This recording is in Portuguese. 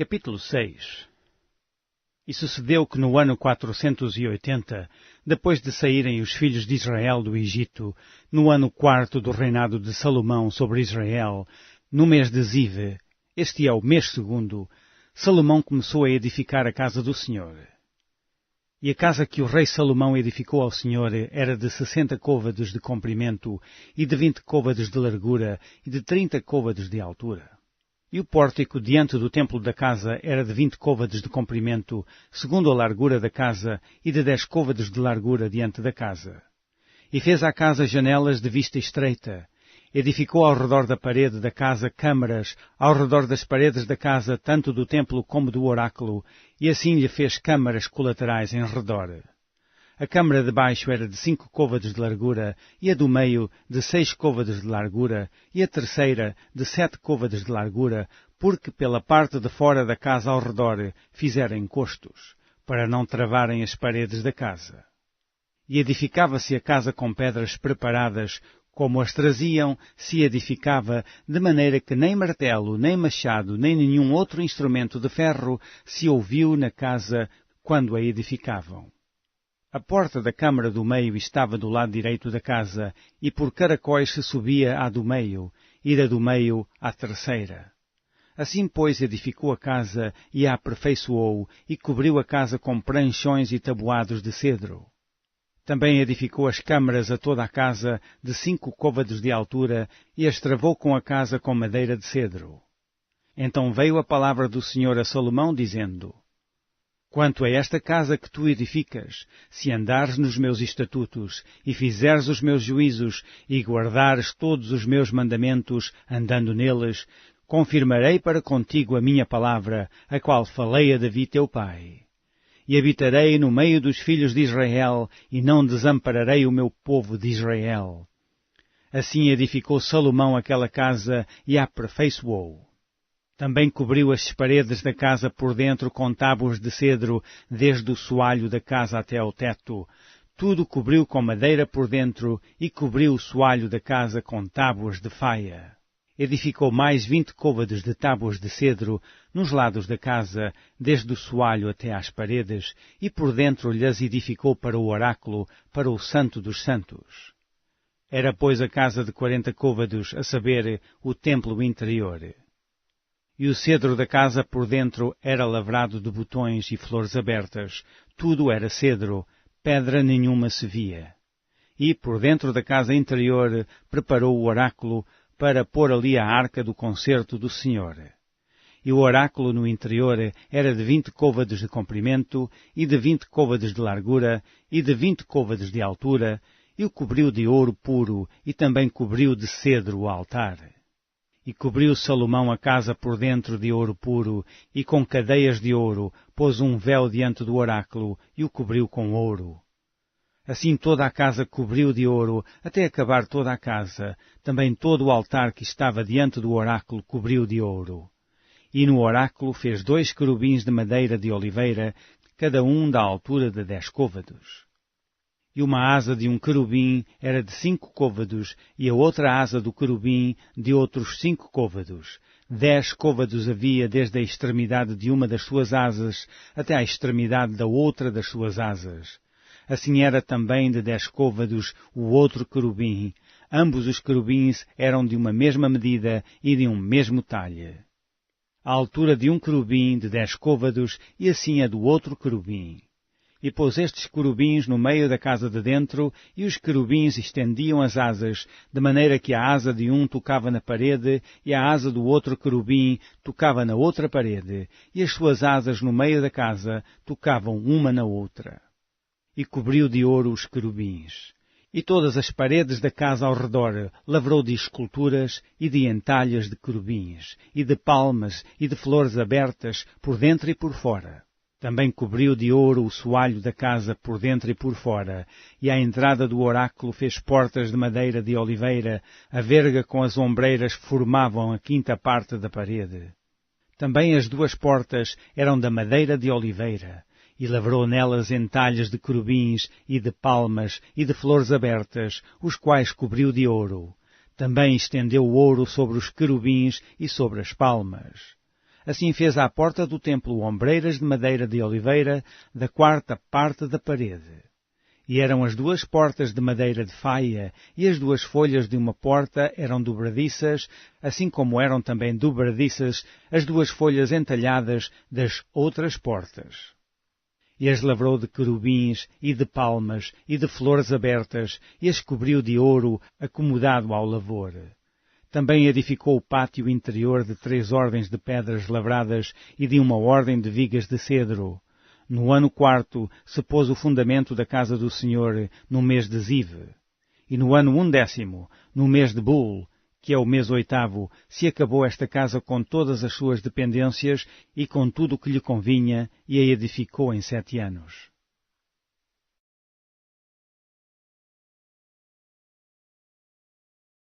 Capítulo 6. E sucedeu que no ano 480, depois de saírem os filhos de Israel do Egito, no ano quarto do reinado de Salomão sobre Israel, no mês de Zive, este é o mês segundo, Salomão começou a edificar a casa do Senhor. E a casa que o rei Salomão edificou ao Senhor era de 60 côvados de comprimento, e de 20 côvados de largura, e de 30 côvados de altura. E o pórtico diante do templo da casa era de 20 côvados de comprimento, segundo a largura da casa, e de 10 côvados de largura diante da casa. E fez à casa janelas de vista estreita. Edificou ao redor da parede da casa câmaras, ao redor das paredes da casa, tanto do templo como do oráculo, e assim lhe fez câmaras colaterais em redor. A câmara de baixo era de 5 côvados de largura, e a do meio de 6 côvados de largura, e a terceira de 7 côvados de largura, porque pela parte de fora da casa ao redor fizeram encostos, para não travarem as paredes da casa. E edificava-se a casa com pedras preparadas, como as traziam, se edificava, de maneira que nem martelo, nem machado, nem nenhum outro instrumento de ferro se ouviu na casa quando a edificavam. A porta da câmara do meio estava do lado direito da casa, e por caracóis se subia à do meio, e da do meio à terceira. Assim, pois, edificou a casa, e a aperfeiçoou, e cobriu a casa com pranchões e tabuados de cedro. Também edificou as câmaras a toda a casa, de 5 côvados de altura, e as travou com a casa com madeira de cedro. Então veio a palavra do Senhor a Salomão, dizendo: Quanto a esta casa que tu edificas, se andares nos meus estatutos, e fizeres os meus juízos, e guardares todos os meus mandamentos, andando neles, confirmarei para contigo a minha palavra, a qual falei a Davi teu pai. E habitarei no meio dos filhos de Israel, e não desampararei o meu povo de Israel. Assim edificou Salomão aquela casa, e a aperfeiçoou. Também cobriu as paredes da casa por dentro com tábuas de cedro, desde o soalho da casa até ao teto. Tudo cobriu com madeira por dentro, e cobriu o soalho da casa com tábuas de faia. Edificou mais 20 côvados de tábuas de cedro nos lados da casa, desde o soalho até às paredes, e por dentro lhes edificou para o oráculo, para o santo dos santos. Era, pois, a casa de 40 côvados, a saber, o templo interior. E o cedro da casa por dentro era lavrado de botões e flores abertas. Tudo era cedro, pedra nenhuma se via. E, por dentro da casa interior, preparou o oráculo para pôr ali a arca do concerto do Senhor. E o oráculo no interior era de 20 côvados de comprimento, e de 20 côvados de largura, e de 20 côvados de altura, e o cobriu de ouro puro, e também cobriu de cedro o altar. E cobriu Salomão a casa por dentro de ouro puro, e com cadeias de ouro pôs um véu diante do oráculo, e o cobriu com ouro. Assim toda a casa cobriu de ouro, até acabar toda a casa. Também todo o altar que estava diante do oráculo cobriu de ouro. E no oráculo fez 2 querubins de madeira de oliveira, cada um da altura de 10 côvados. E uma asa de um querubim era de 5 côvados, e a outra asa do querubim de outros 5 côvados. 10 côvados havia desde a extremidade de uma das suas asas até à extremidade da outra das suas asas. Assim era também de 10 côvados o outro querubim. Ambos os querubins eram de uma mesma medida e de um mesmo talhe. A altura de um querubim de 10 côvados, e assim a do outro querubim. E pôs estes querubins no meio da casa de dentro, e os querubins estendiam as asas, de maneira que a asa de um tocava na parede, e a asa do outro querubim tocava na outra parede, e as suas asas no meio da casa tocavam uma na outra. E cobriu de ouro os querubins. E todas as paredes da casa ao redor lavrou de esculturas e de entalhas de querubins, e de palmas e de flores abertas por dentro e por fora. Também cobriu de ouro o soalho da casa por dentro e por fora, e à entrada do oráculo fez portas de madeira de oliveira, a verga com as ombreiras formavam a quinta parte da parede. Também as 2 portas eram da madeira de oliveira, e lavrou nelas entalhas de querubins e de palmas e de flores abertas, os quais cobriu de ouro. Também estendeu o ouro sobre os querubins e sobre as palmas. Assim fez à porta do templo ombreiras de madeira de oliveira, da quarta parte da parede. E eram as 2 portas de madeira de faia, e as 2 folhas de uma porta eram dobradiças, assim como eram também dobradiças as 2 folhas entalhadas das outras portas. E as lavrou de querubins, e de palmas, e de flores abertas, e as cobriu de ouro, acomodado ao lavor. Também edificou o pátio interior de 3 ordens de pedras lavradas e de uma ordem de vigas de cedro. No ano 4 se pôs o fundamento da casa do Senhor no mês de Ziv. E no ano 11, no mês de Bul, que é o mês 8, se acabou esta casa com todas as suas dependências e com tudo o que lhe convinha, e a edificou em 7 anos.